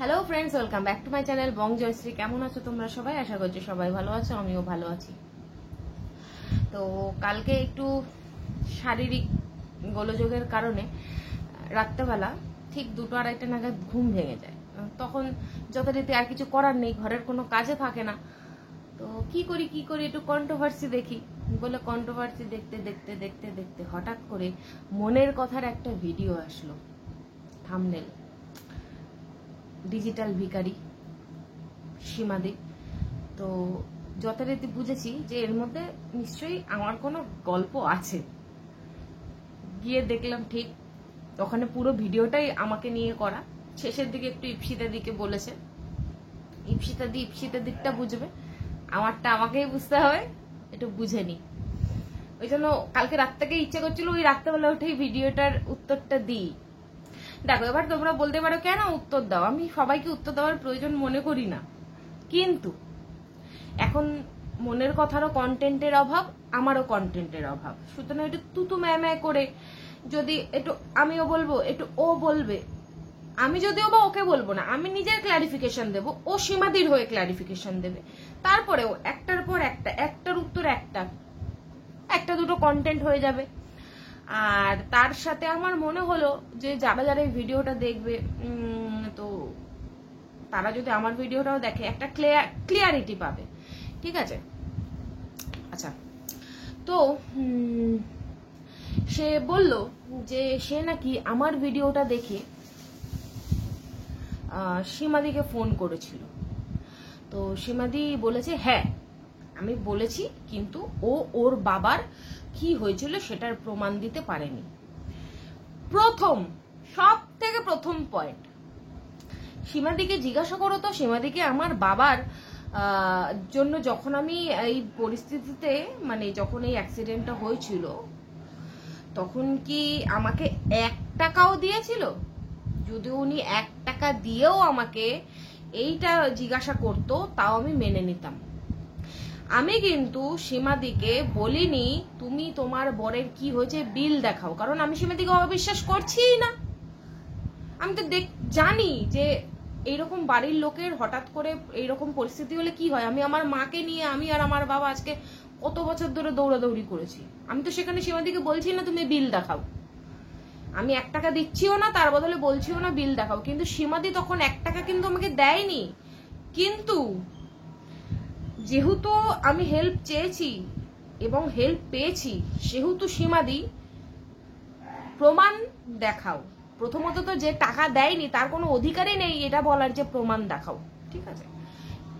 Hello friends, welcome back to my channel Bong Joyshree. কেমন আছো তোমরা সবাই? আশা করছি সবাই ভালো আছো, আমিও ভালো আছি। তো কালকে একটু শারীরিক গোলযোগের কারণে রাত্রেবেলা ঠিক 2-2:30 নাগাদ ঘুম ভেঙে যায়। তখন যথারীতি আর কিছু করার নেই, ঘরের কোনো কাজে থাকে না। তো কি করি একটু কন্ট্রোভার্সি দেখি বলে কন্ট্রোভার্সি দেখতে দেখতে দেখতে দেখতে হঠাৎ করে মনের কথার একটা ভিডিও আসলো। থাম্বনেল ডিজিটাল ভিখারি সীমাদি। তো যথারীতি বুঝেছি যে এর মধ্যে নিশ্চয়ই আমার কোনো গল্প আছে। গিয়ে দেখলাম ঠিক ওখানে পুরো ভিডিওটাই আমাকে নিয়ে করা। শেষের দিকে একটু ইপসিতা দিকে বলেছে, ইপসিতা দিকটা বুঝবে, আমারটা আমাকেই বুঝতে হবে, একটু বুঝে নি। ওই জন্য কালকে রাত থেকে ইচ্ছা করছিল ওই রাত্রেবেলা উঠেই ভিডিওটার উত্তরটা দিই। দেখো, এবার তোমরা বলতে পারো কেন উত্তর দাও, আমি সবাইকে উত্তর দেওয়ার প্রয়োজন মনে করি না, কিন্তু এখন মনের কথারও কন্টেন্টের অভাব, আমারও কন্টেন্টের অভাব। সুতরাং একটু তুতু ম্যায় করে যদি একটু আমিও বলবো, একটু ও বলবে, আমি যদিও বা ওকে বলবো না, আমি নিজের ক্লারিফিকেশন দেবো, ও সীমাদির হয়ে ক্লারিফিকেশন দেবে। তারপরেও একটার পর একটার উত্তর একটা দুটো কন্টেন্ট হয়ে যাবে। আর তার সাথে আমার মনে হলো যে যারা যারা এই ভিডিওটা দেখবে, তো তারা যদি আমার ভিডিওটাও দেখে একটা ক্লিয়ারিটি পাবে। ঠিক আছে? আচ্ছা, তো সে বলল যে সে নাকি আমার ভিডিওটা দেখে সীমাদিকে ফোন করেছিল। তো সীমাদি বলেছে হ্যাঁ আমি বলেছি, কিন্তু ওর বাবার কি হয়েছিল সেটার প্রমাণ দিতে পারেনি। সব থেকে প্রথম পয়েন্ট, সীমাদিকে জিজ্ঞাসা করো তো, সীমাদিকে আমার বাবার জন্য যখন আমি এই পরিস্থিতিতে, মানে যখন এই অ্যাক্সিডেন্টটা হয়েছিল, তখন কি আমাকে 1 টাকাও দিয়েছিল? যদি উনি 1 টাকা দিয়েও আমাকে এইটা জিজ্ঞাসা করতো, তাও আমি মেনে নিতাম। আমি কিন্তু সীমাদিকে বলিনি তুমি তোমার বরের কি হয়েছে বিল দেখাও, কারণ আমি সীমাদিকে অবিশ্বাস করছিই না। আমি তো জানি যে এইরকম বাড়ির লোকের হঠাৎ করে এইরকম পরিস্থিতি হলে কি হয়। আমি আমার মাকে নিয়ে, আমি আর আমার বাবা আজকে কত বছর ধরে দৌড়াদৌড়ি করেছি। আমি তো সেখানে সীমাদিকে বলছি না তুমি বিল দেখাও, আমি 1 টাকা দিচ্ছিও না, তার বদলে বলছিও না বিল দেখাও। কিন্তু সীমাদি তখন 1 টাকা কিন্তু আমাকে দেয়নি, কিন্তু যেহেতু আমি হেল্প চেয়েছি এবং হেল্প পেয়েছি, সেহেতু সীমাদি প্রমাণ দেখাও। প্রথমত তো যে টাকা দেয়নি তার কোনো অধিকারই নেই এটা বলার যে প্রমাণ দেখাও। ঠিক আছে,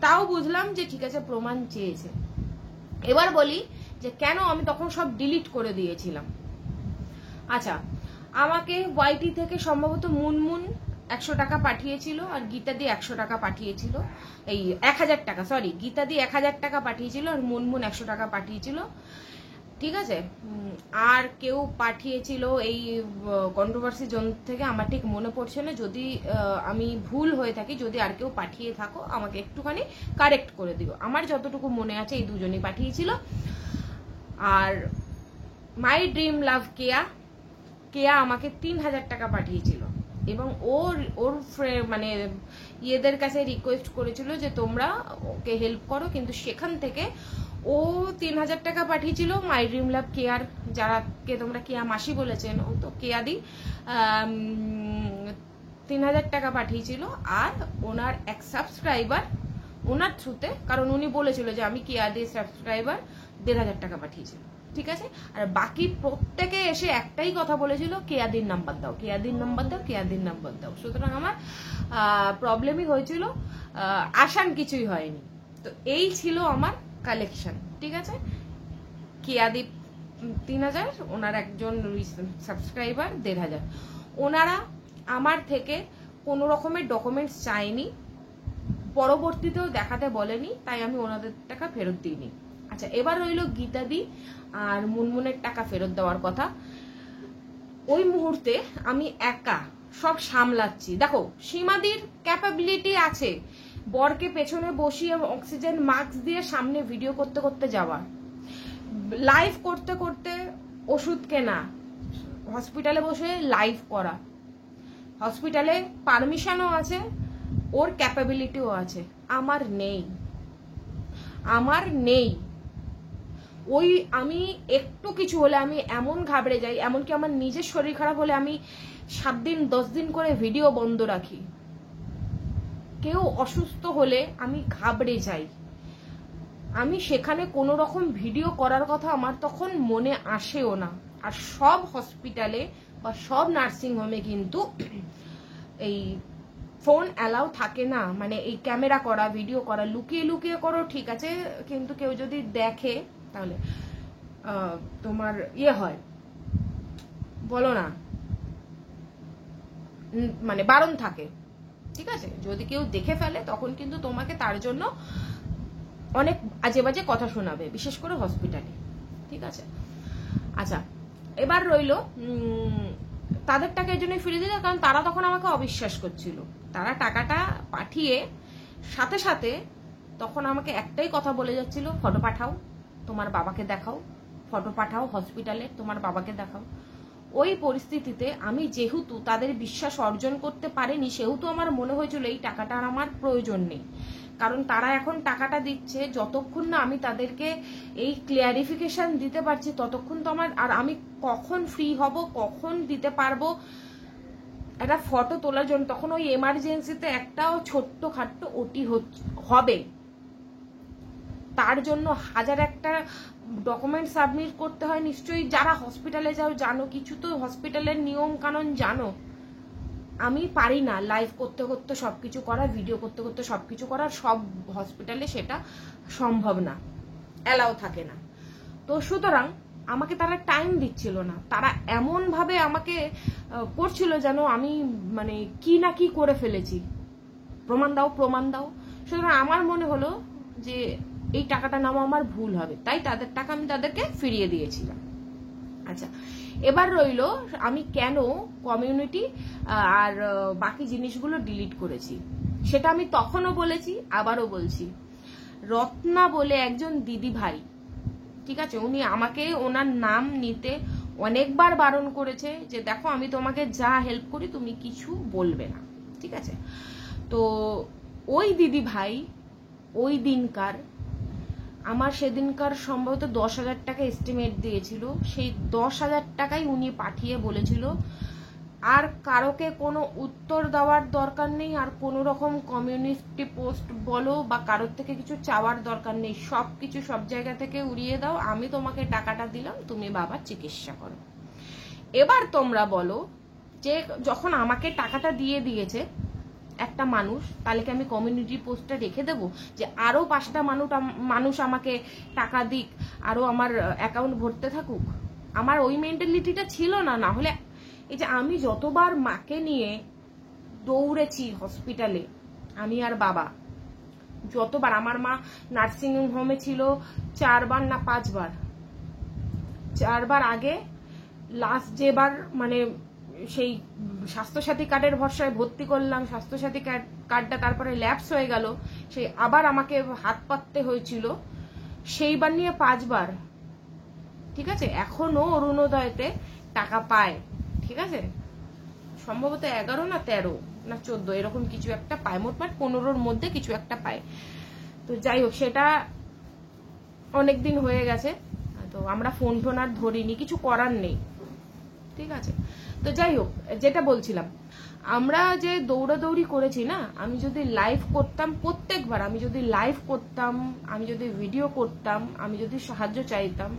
তাও বুঝলাম যে ঠিক আছে প্রমাণ চেয়েছে। এবার বলি যে কেন আমি তখন সব ডিলিট করে দিয়েছিলাম। আচ্ছা, আমাকে ওয়াইটি থেকে সম্ভবত মুনমুন 100 টাকা পাঠিয়েছিল, আর গীতা দিয়ে 100 টাকা পাঠিয়েছিল, এই 1000 টাকা, সরি, গীতা দিয়ে 1000 টাকা পাঠিয়েছিল আর মুনমুন 100 টাকা পাঠিয়েছিল। ঠিক আছে, আর কেউ পাঠিয়েছিল এই কন্ট্রোভার্সি জোন থেকে, আমার ঠিক মনে পড়ছে না। যদি আমি ভুল হয়ে থাকি, যদি আর কেউ পাঠিয়ে থাকো আমাকে একটুখানি কারেক্ট করে দিও। আমার যতটুকু মনে আছে এই দুজনই পাঠিয়েছিল। আর মাই ড্রিম লাভ কেয়া আমাকে 3000 টাকা পাঠিয়েছিল, এবং ওর মানে ইয়েদের কাছে রিকোয়েস্ট করেছিল যে তোমরা ওকে হেল্প করো, কিন্তু সেখান থেকে ও 3000 টাকা পাঠিয়েছিল। মাই ড্রিম লাভ কেয়ার, যারাকে তোমরা কেয়া মাসি বলেছেন, তো কেয়া দি 3000 টাকা পাঠিয়েছিল। আর ওনার এক সাবস্ক্রাইবার ওনার থ্রুতে, কারণ উনি বলেছিল যে আমি কেয়া দি সাবস্ক্রাইবার, 1500 টাকা পাঠিয়েছিল। ঠিক আছে, আর বাকি প্রত্যেকে এসে একটাই কথা বলেছিল, কেয়াদির নাম্বার দাও, কেয়াদির নাম্বার দাও, কেয়াদির নাম্বার দাও। সুতরাং আমার প্রবলেমই হয়েছিল, আসান কিছুই হয়নি। তো এই ছিল আমার কালেকশন। ঠিক আছে, কেয়াদি 3000, ওনার একজন সাবস্ক্রাইবার 1500। ওনারা আমার থেকে কোনো রকমের ডকুমেন্টস চাইনি, পরবর্তীতেও দেখাতে বলেনি, তাই আমি ওনাদের টাকা ফেরত দিইনি। আচ্ছা, এবার রইল গীতাদি আর মুনমুনের টাকা ফেরত দেওয়ার কথা। ওই মুহূর্তে আমি একা সব সামলাচ্ছি। দেখো, সীমাদির ক্যাপাবিলিটি আছে বরকে পেছনে বসিয়ে অক্সিজেন মাস্ক দিয়ে সামনে ভিডিও করতে করতে যাওয়া, লাইভ করতে করতে ওষুধ কেনা, হসপিটালে বসে লাইভ করা, হসপিটালে পারমিশনও আছে ওর ক্যাপাবিলিটিও আছে, আমার নেই, আমার নেই। ওই আমি একটু কিছু হলে আমি এমন ঘাবড়ে যাই, এমনকি আমার নিজের শরীর খারাপ হলে আমি 7 দিন 10 দিন করে ভিডিও বন্ধ রাখি। কেউ অসুস্থ হলে আমি ঘাবড়ে যাই, আমি সেখানে কোনো রকম ভিডিও করার কথা আমার তখন মনে আসেও না। আর সব হসপিটালে বা সব নার্সিং হোমে কিন্তু এই ফোন অ্যালাউ থাকে না, মানে এই ক্যামেরা করা, ভিডিও করা, লুকিয়ে লুকিয়ে করো ঠিক আছে, কিন্তু কেউ যদি দেখে তাহলে তোমার ইয়ে হয়, বলো না, মানে বারণ থাকে, ঠিক আছে। যদি কেউ দেখে ফেলে তখন কিন্তু তোমাকে তার জন্য অনেক আজে বাজে কথা শোনাবে, বিশেষ করে হসপিটালে, ঠিক আছে। আচ্ছা, এবার রইলো তাদের টাকা এই জন্যই ফিরিয়ে দিল, কারণ তারা তখন আমাকে অবিশ্বাস করছিল। তারা টাকাটা পাঠিয়ে সাথে সাথে তখন আমাকে একটাই কথা বলে যাচ্ছিল, ফটো পাঠাও, তোমার বাবাকে দেখাও, ফটো পাঠাও হসপিটালে, তোমার বাবাকে দেখাও। ওই পরিস্থিতিতে আমি যেহেতু তাদের বিশ্বাস অর্জন করতে পারিনি, সেহেতু আমার মনে হয়েছিল এই টাকাটা আর আমার প্রয়োজন নেই। কারণ তারা এখন টাকাটা দিচ্ছে, যতক্ষণ না আমি তাদেরকে এই ক্লিয়ারিফিকেশন দিতে পারছি ততক্ষণ তো আমার, আর আমি কখন ফ্রি হব, কখন দিতে পারবো একটা ফটো তোলার জন্য, তখন ওই এমার্জেন্সিতে একটাও ছোট্ট খাট্ট ওটি হবে, তার জন্য হাজার একটা ডকুমেন্ট সাবমিট করতে হয়। নিশ্চয়ই যারা হসপিটালে যাও জানো, কিছু তো হসপিটালের নিয়ম কানুন জানো। আমি পারি না লাইভ করতে করতে সবকিছু করা, ভিডিও করতে করতে সবকিছু করা, সব হসপিটালে সেটা সম্ভব না, অ্যালাউ থাকে না। তো সুতরাং আমাকে তারা টাইম দিচ্ছিল না, তারা এমন ভাবে আমাকে করছিল যেন আমি মানে কি না কি করে ফেলেছি, প্রমাণ দাও প্রমাণ দাও। সুতরাং আমার মনে হলো যে এই টাকাটা নামা আমার ভুল হবে, তাই তাদের টাকা আমি তাদেরকে ফিরিয়ে দিয়েছিলাম। আচ্ছা, এবার রইলো আমি কেন কমিউনিটি আর বাকি জিনিসগুলো ডিলিট করেছি, সেটা আমি তখনও বলেছি, আবারও বলছি। রত্না বলে একজন দিদি ভাই, ঠিক আছে, উনি আমাকে ওনার নাম নিতে অনেকবার বারণ করেছে যে দেখো আমি তোমাকে যা হেল্প করি তুমি কিছু বলবে না, ঠিক আছে। তো ওই দিদি ভাই ওই দিনকার আমার সেদিনকার সম্ভবত 10,000 টাকা এস্টিমেট দিয়েছিল, সেই 10,000 টাকাই উনি পাঠিয়ে বলেছিল আর কারোকে কোনো উত্তর দেওয়ার দরকার নেই, আর কোনো রকম কমিউনিটি পোস্ট বলো বা কারোর থেকে কিছু চাওয়ার দরকার নেই, সব কিছু সব জায়গা থেকে উড়িয়ে দাও, আমি তোমাকে টাকাটা দিলাম, তুমি বাবার চিকিৎসা করো। এবার তোমরা বলো যে যখন আমাকে টাকাটা দিয়ে দিয়েছে একটা মানুষ, তাহলে কি আমি কমিউনিটি পোস্টটা রেখে দেবো যে আরো 5টা মানুষ আমাকে টাকা দিক, আরো আমার অ্যাকাউন্ট ভরতে থাকুক? আমার ওই মেন্টালিটিটা ছিল না। না হলে এই যে আমি যতবার মাকে নিয়ে দৌড়েছি হসপিটালে, আমি আর বাবা যতবার, আমার মা নার্সিং হোমে ছিল 4 বার না 5 বার, 4 বার আগে, লাস্ট যেবার মানে সেই স্বাস্থ্যসাথী কার্ডের ভরসায় ভর্তি করলাম, স্বাস্থ্যসাথী কার্ডটা তারপরে ল্যাপস হয়ে গেল, সেই আবার আমাকে হাত পাততে হয়েছিল, সেইবার নিয়ে 5 বার, ঠিক আছে। এখনো অরুণোদয়তে টাকা পায়, ঠিক আছে, সম্ভবত 11 না 13 না 14 এরকম কিছু একটা পায়, মোটমাট 15-র মধ্যে কিছু একটা পায়। তো যাই হোক, সেটা অনেকদিন হয়ে গেছে, তো আমরা ফোন টোন আর ধরিনি, কিছু করার নেই, ঠিক আছে। তো যাই হোক, যেটা বলছিলাম, আমরা যে দৌড়াদৌড়ি করেছি না, আমি যদি লাইভ করতাম, প্রত্যেকবার আমি যদি লাইভ করতাম, আমি যদি ভিডিও করতাম, আমি যদি সাহায্য চাইতাম,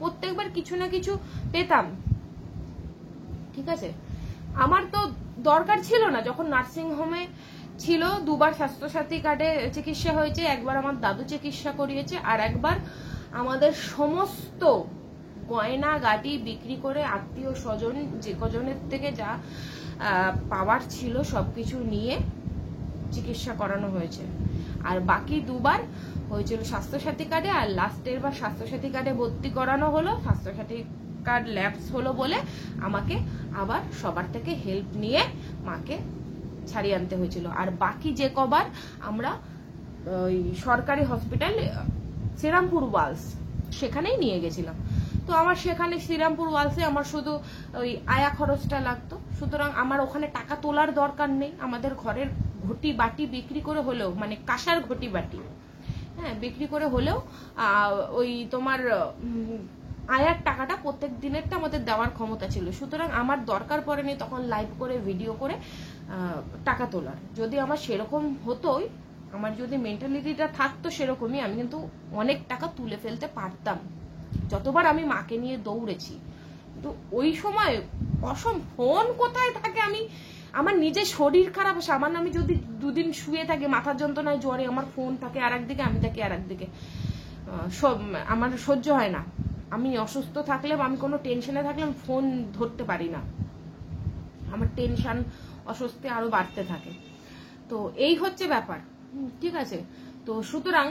প্রত্যেকবার কিছু না কিছু পেতাম, ঠিক আছে। আমার তো দরকার ছিল না, যখন নার্সিং হোমে ছিল 2 বার স্বাস্থ্যসাথী কার্ডে চিকিৎসা হয়েছে, একবার আমার দাদু চিকিৎসা করিয়েছে, আর একবার আমাদের সমস্ত গয়না গাটি বিক্রি করে আত্মীয় স্বজন যে কজনের থেকে যা পাওয়ার ছিল সবকিছু নিয়ে চিকিৎসা করানো হয়েছে। আর বাকি 2 বার হয়েছিল স্বাস্থ্যসাথী কার্ডে, আর লাস্টের বার স্বাস্থ্যসাথী কার্ডে ভর্তি করানো হলো, স্বাস্থ্যসাথী কার্ড ল্যাপস হলো বলে আমাকে আবার সবার থেকে হেল্প নিয়ে মাকে ছাড়িয়ে আনতে হয়েছিল। আর বাকি যে কবার আমরা ওই সরকারি হসপিটাল শ্রীরামপুর ওয়ালস সেখানেই নিয়ে গেছিলাম, তো আমার সেখানে শ্রীরামপুর ওয়ালসে আমার শুধু ওই আয়া খরচটা লাগতো, সুতরাং আমার ওখানে টাকা তোলার দরকার নেই, আমাদের ঘটি বাটি বিক্রি করে হলেও, মানে কাঁসার ঘটি বাটি, হ্যাঁ, বিক্রি করে হলেও ওই তোমার আয়ার টাকাটা প্রত্যেক দিনেরটা আমাদের দেওয়ার ক্ষমতা ছিল। সুতরাং আমার দরকার পড়েনি তখন লাইভ করে ভিডিও করে টাকা তোলার। যদি আমার সেরকম হতোই, আমার যদি মেন্টালিটিটা থাকতো সেরকমই, আমি কিন্তু অনেক টাকা তুলে ফেলতে পারতাম। যতবার আমি মাকে নিয়ে দৌড়েছি, তো ওই সময় ফোন কোথায় থাকে, আমার নিজের শরীর খারাপ, সামান্য আমি যদি দুদিন শুয়ে থাকি মাথার যন্ত্রণায় জ্বরে, আমার ফোন থাকে আর একদিকে, আমি থাকি আর একদিকে, আমার সহ্য হয় না। আমি অসুস্থ থাকলে বা আমি কোনো টেনশনে থাকলে আমি ফোন ধরতে পারি না, আমার টেনশন অস্বস্তি আরো বাড়তে থাকে। তো এই হচ্ছে ব্যাপার, ঠিক আছে। তো সুতরাং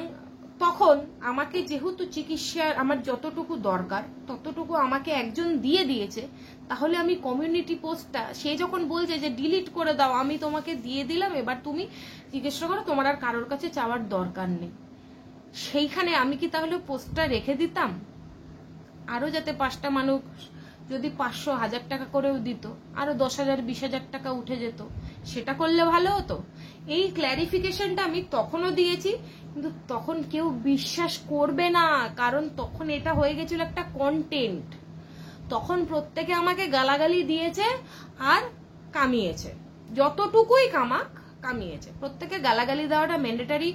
তখন আমাকে যেহেতু চিকিৎসার আমার যতটুকু দরকার ততটুকু আমাকে একজন দিয়ে দিয়েছে, তাহলে আমি কমিউনিটি পোস্টটা, সে যখন বলছে যে ডিলিট করে দাও, আমি তোমাকে দিয়ে দিলাম, এবার তুমি চিকিৎসা করো, তোমার আর কারোর কাছে চাওয়ার দরকার নেই, সেইখানে আমি কি তাহলে পোস্টটা রেখে দিতাম? আরো যাতে 5টা মানুষ যদি 500-1000 টাকা করেও দিত, আরো 10,000-20,000 টাকা উঠে যেত, সেটা করলে ভালো হতো। এই ক্ল্যারিফিকেশনটা আমি তখনও দিয়েছি, কিন্তু তখন কেউ বিশ্বাস করবে না, কারণ তখন এটা হয়ে গেছিল একটা কন্টেন্ট। তখন প্রত্যেকে আমাকে গালাগালি দিয়েছে আর কামিয়েছে, যতটুকুই কামিয়েছে, প্রত্যেকে গালাগালি দেওয়াটা ম্যান্ডেটারি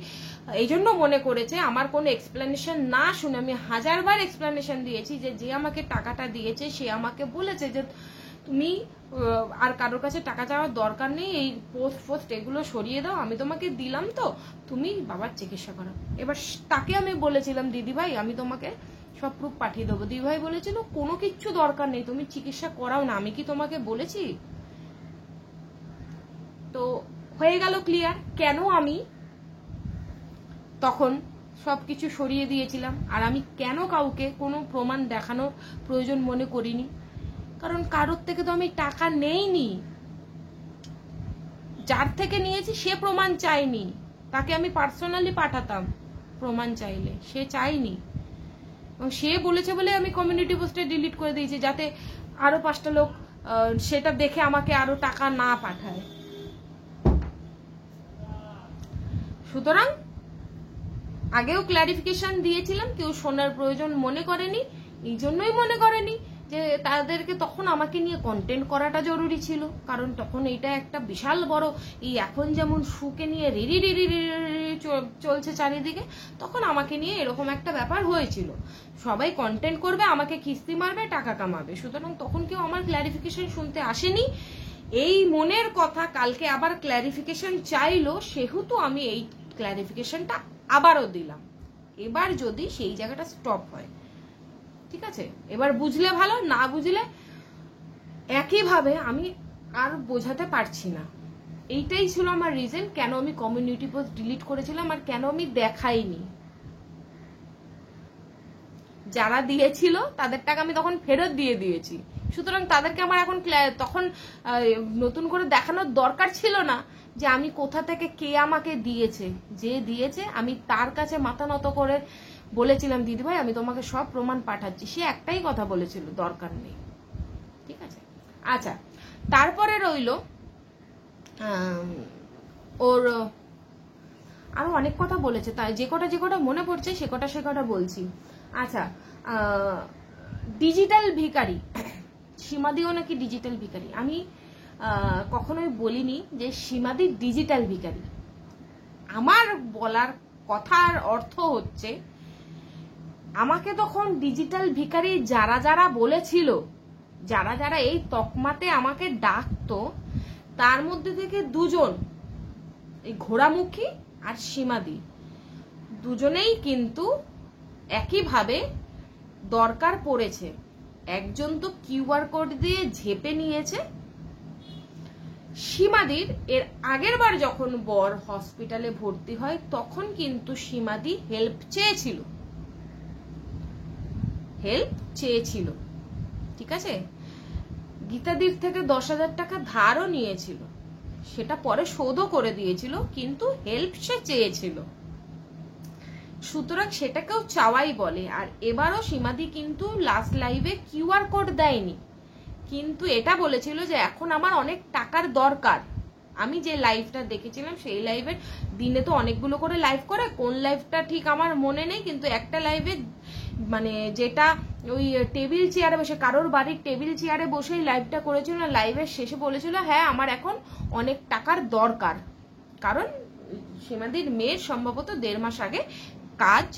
এই জন্য মনে করেছে। আমার কোনো এক্সপ্লেনেশন না শুনে আমি 1000বার এক্সপ্লেনেশন দিয়েছি, যে আমাকে টাকাটা দিয়েছে সে আমাকে বলেছে যে তুমি আর কারোর কাছে টাকা চাওয়ার দরকার নেই, এই পোস্ট এগুলো সরিয়ে দাও, আমি তোমাকে দিলাম তো, তুমি বাবার চিকিৎসা করো। এবার তাকে আমি বলেছিলাম, দিদিভাই আমি তোমাকে সব প্রুফ পাঠিয়ে দেবো। দিদিভাই বলেছিল কোনো কিচ্ছু দরকার নেই, তুমি চিকিৎসা করাও না, আমি কি তোমাকে বলেছি? তো হয়ে গেল ক্লিয়ার কেন আমি তখন সবকিছু সরিয়ে দিয়েছিলাম, আর আমি কেন কাউকে কোনো প্রমাণ দেখানোর প্রয়োজন মনে করিনি। কারণ কারোর থেকে তো আমি টাকা নেইনি, যার থেকে নিয়েছি সে প্রমাণ চাইনি, তাকে আমি পার্সোনালি পাঠাতাম প্রমাণ চাইলে, সে চাইনি। এবং সে বলেছে বলে আমি কমিউনিটি পোস্টে ডিলিট করে দিয়েছি, যাতে আরো 5টা লোক সেটা দেখে আমাকে আরো টাকা না পাঠায়। সুতরাং আগেও ক্ল্যারিফিকেশন দিয়েছিলাম, কেউ শোনার প্রয়োজন মনে করেনি, এই জন্যই মনে করেনি যে তাদেরকে তখন আমাকে নিয়ে কন্টেন্ট করাটা জরুরি ছিল। কারণ তখন এইটা একটা বিশাল বড়, এই এখন যেমন সুকে নিয়ে রিরি রিরি চলছে চারিদিকে, তখন আমাকে নিয়ে এরকম একটা ব্যাপার হয়েছিল, সবাই কন্টেন্ট করবে, আমাকে খিস্তি মারবে, টাকা কামাবে। সুতরাং তখন কেউ আমার ক্ল্যারিফিকেশন শুনতে আসেনি। এই মনের কথা কালকে আবার ক্ল্যারিফিকেশন চাইলো, সেহেতু আমি এই ক্ল্যারিফিকেশনটা আবারও দিলাম। এবার যদি সেই জায়গাটা স্টপ হয়, ঠিক আছে, এবার বুঝলে ভালো, না বুঝলে একইভাবে আমি আর বোঝাতে পারছি না। এইটাই ছিল আমার রিজন কেন আমি কমিউনিটি পোস্ট ডিলিট করেছিলাম আর কেন আমি দেখাইনি। যারা দিয়েছিল তাদের টাকা আমি তখন ফেরত দিয়ে দিয়েছি, সুতরাং তাদেরকে আমার এখন তখন নতুন করে দেখানোর দরকার ছিল না যে আমি কোথা থেকে কে আমাকে দিয়েছে। যে দিয়েছে আমি তার কাছে মাথা নত করে বলেছিলাম, দিদিভাই আমি তোমাকে সব প্রমাণ পাঠাচ্ছি, সে একটাই কথা বলেছিল, দরকার নেই, ঠিক আছে। আচ্ছা, তারপরে রইল ওর আরো অনেক কথা বলেছে, তাই যে কটা মনে পড়ছে সে কটা বলছি। আচ্ছা, ডিজিটাল ভিখারি, সীমাদিও নাকি ডিজিটাল ভিখারি। আমি কখনোই বলিনি যে সীমাদি ডিজিটাল ভিখারি। আমার বলার কথার অর্থ হচ্ছে, আমাকে তখন ডিজিটাল ভিখারি যারা যারা বলেছিল, যারা যারা এই তকমাতে আমাকে ডাকতো, তার মধ্যে থেকে দুজন, এই ঘোড়ামুখী আর সীমাদি, দুজনেই কিন্তু একইভাবে দরকার পড়েছে। একজন তো কিউআর কোড দিয়ে ঝেপে নিয়েছে। সীমাদির এর আগের বার যখন বর হসপিটালে ভর্তি হয় তখন কিন্তু সীমাদি হেল্প চেয়েছিল, ঠিক আছে। গীতাদির থেকে 10,000 টাকা ধারও নিয়েছিল, সেটা পরে শোধও করে দিয়েছিল, কিন্তু হেল্প সে চেয়েছিল। সুতরাং সেটাকেও চাওয়াই বলে। আর এবারও সীমাদি কিন্তু লাস্ট লাইভে কিউআর কোড দেয়নি, কিন্তু এটা বলেছিল যে এখন আমার অনেক টাকার দরকার, আমি যে লাইভটা দেখেছিলাম সেই লাইভের দিনে তো অনেকগুলো করে লাইভ করে, কোন লাইভটা ঠিক আমার মনে নেই, কিন্তু একটা লাইভে মানে যেটা ওই টেবিল চেয়ারে বসে, কারোর বাড়ির টেবিল চেয়ারে বসেই লাইভটা করেছিল, লাইভের শেষে বলেছিল হ্যাঁ আমার এখন অনেক টাকার দরকার, কারণ সীমাদির মেয়ের সম্ভবত 1.5 মাস আগে কাজ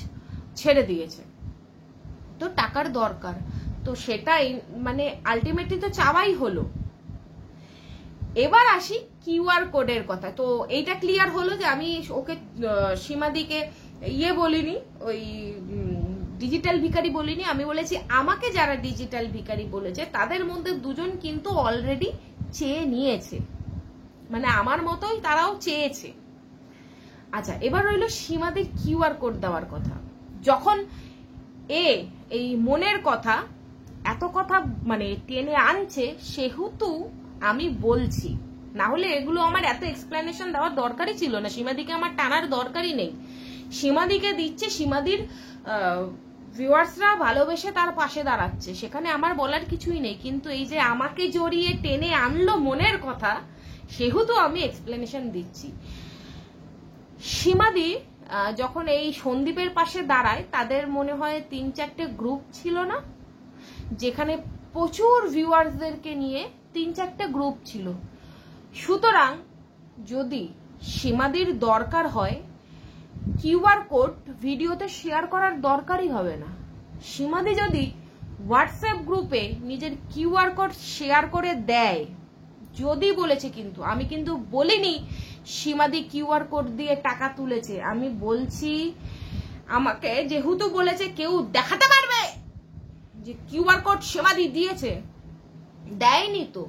ছেড়ে দিয়েছে, তো টাকার দরকার। তো সেটাই মানে আলটিমেটলি তো চাওয়াই হলো। এবার আসি কিউআর কোডের কথা। তো এইটা ক্লিয়ার হলো যে আমি ওকে সীমাদিকে বলিনি, ওই ডিজিটাল ভিখারি বলিনি, আমি বলেছি আমাকে যারা ডিজিটাল ভিখারি বলেছে তাদের মধ্যে 2 জন কিন্তু অলরেডি চেয়ে নিয়েছে, মানে আমার মতোই তারাও চেয়েছে। আচ্ছা, এবার রইল সীমাদির কিউআর কোড দেওয়ার কথা। যখন এই মনের কথা এত কথা মানে টেনে আনছে, সেহেতু আমি বলছি, না হলে এগুলো আমার এত এক্সপ্লেনেশন দেওয়ার দরকারই ছিল না, সীমাদিকে আমার টানার দরকারই নেই। সীমাদিকে দিচ্ছে, সীমাদির ভিউয়ার্সরা ভালোবেসে তার পাশে দাঁড়াচ্ছে, সেখানে আমার বলার কিছুই নেই, কিন্তু এই যে আমাকে জড়িয়ে টেনে আনলো মনের কথা, সেহেতু আমি এক্সপ্লেনেশন দিচ্ছি। সীমাদি যখন এই সন্দীপের পাশে দাঁড়ায়, তাদের মনে হয় 3-4টে গ্রুপ ছিল না, যেখানে প্রচুর ভিউয়ার্সদেরকে নিয়ে 3-4টে গ্রুপ ছিল। সুতরাং যদি সীমাদির দরকার হয়, কিউআর কোড ভিডিওতে শেয়ার করার দরকারই হবে না। সীমাদি যদি হোয়াটসঅ্যাপ গ্রুপে নিজের কিউআর কোড শেয়ার করে দেয়, যদি বলেছে, কিন্তু আমি কিন্তু বলিনি সীমাদি কিউআর কোড দিয়ে টাকা তুলেছে, আমি বলছি আমাকে যেহেতু বলেছে কেউ দেখাতে পারবে যে কিউআর কোড সীমাদি দিয়েছে, দেয়নি তো,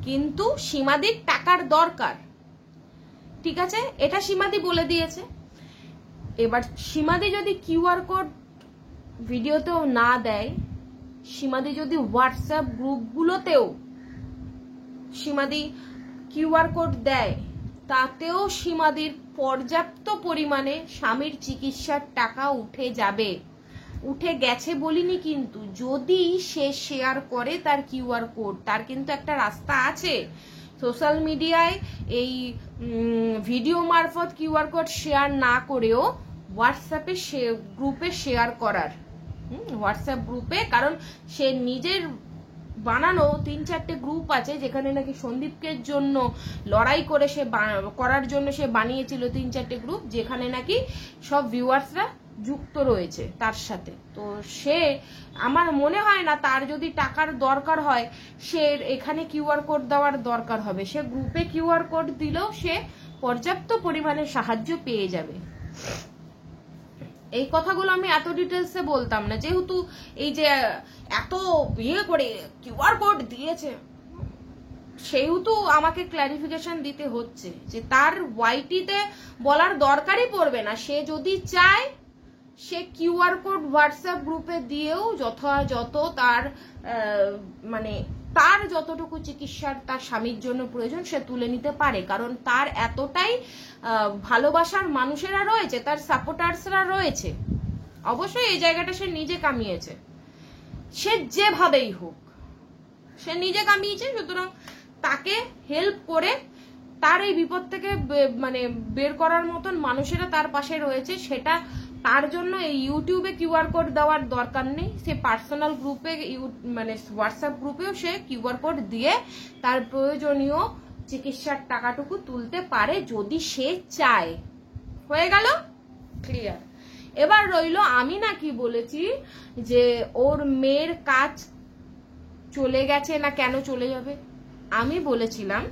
কিন্তু সীমাদির টাকার দরকার, ঠিক আছে, এটা সীমাদি বলে দিয়েছে। এবার সীমাদি যদি কিউআর কোড ভিডিওতেও না দেয়, সীমাদি যদি হোয়াটসঅ্যাপ গ্রুপগুলোতেও সীমাদি কিউআর কোড দেয়, তাতেও সীমাদির পর্যাপ্ত পরিমাণে স্বামীর চিকিৎসার টাকা উঠে যাবে। উঠে গেছে বলিনি, কিন্তু যদি সে শেয়ার করে তার কিউআর কোড, তার কিন্তু একটা রাস্তা আছে সোশ্যাল মিডিয়ায় এই ভিডিও মারফত কিউআর কোড শেয়ার না করেও হোয়াটসঅ্যাপে গ্রুপে শেয়ার করার, হোয়াটসঅ্যাপ গ্রুপে, কারণ সে নিজের বানানো 3-4টে গ্রুপ আছে, যেখানে নাকি সন্দীপকে জন্য লড়াই করে সে করার জন্য সে বানিয়েছিল 3-4টে গ্রুপ, যেখানে নাকি সব ভিউয়ার্সরা যুক্ত রয়েছে তার সাথে। তো সে, আমার মনে হয় না তার যদি টাকার দরকার হয় সে এখানে কিউআর কোড দেওয়ার দরকার হবে, সে গ্রুপে কিউআর কোড দিলেও সে পর্যাপ্ত পরিমাণে সাহায্য পেয়ে যাবে। এই কথাগুলো আমি এত ডিটেলসে বলতাম না, যেহেতু এই যে এত করে কিউআর কোড দিয়েছে, সেহেতু আমাকে ক্ল্যারিফিকেশন দিতে হচ্ছে যে তার ওয়াইটিতে বলার দরকারই পড়বে না। সে যদি চায় সে কিউআর কোড হোয়াটসঅ্যাপ গ্রুপে দিয়েও যথাযথ তার মানে তার যতটুকু চিকিৎসার তার স্বামীর জন্য প্রয়োজন সে তুলে নিতে পারে, কারণ তার এতটাই ভালোবাসার মানুষেরা রয়েছে, তার সাপোর্টার্সরা রয়েছে। অবশ্যই এই জায়গাটা সে নিজে কামিয়েছে, সে যেভাবেই হোক সে নিজে কামিয়েছে, সুতরাং তাকে হেল্প করে তার এই বিপদ থেকে মানে বের করার মতন মানুষেরা তার পাশে রয়েছে। সেটা তার জন্য এই ইউটিউবে কিউআর কোড দেওয়ার দরকার নেই, সে পার্সোনাল গ্রুপে মানে হোয়াটসঅ্যাপ গ্রুপেও সে কিউআর কোড দিয়ে তার প্রয়োজনীয় চিকিৎসার টাকাটুকু তুলতে পারে যদি সে চায়। হয়ে গেল ক্লিয়ার। এবার রইল আমি নাকি বলেছি যে ওর মেয়ের কাজ চলে গেছে, না কেন চলে যাবে। আমি বলেছিলাম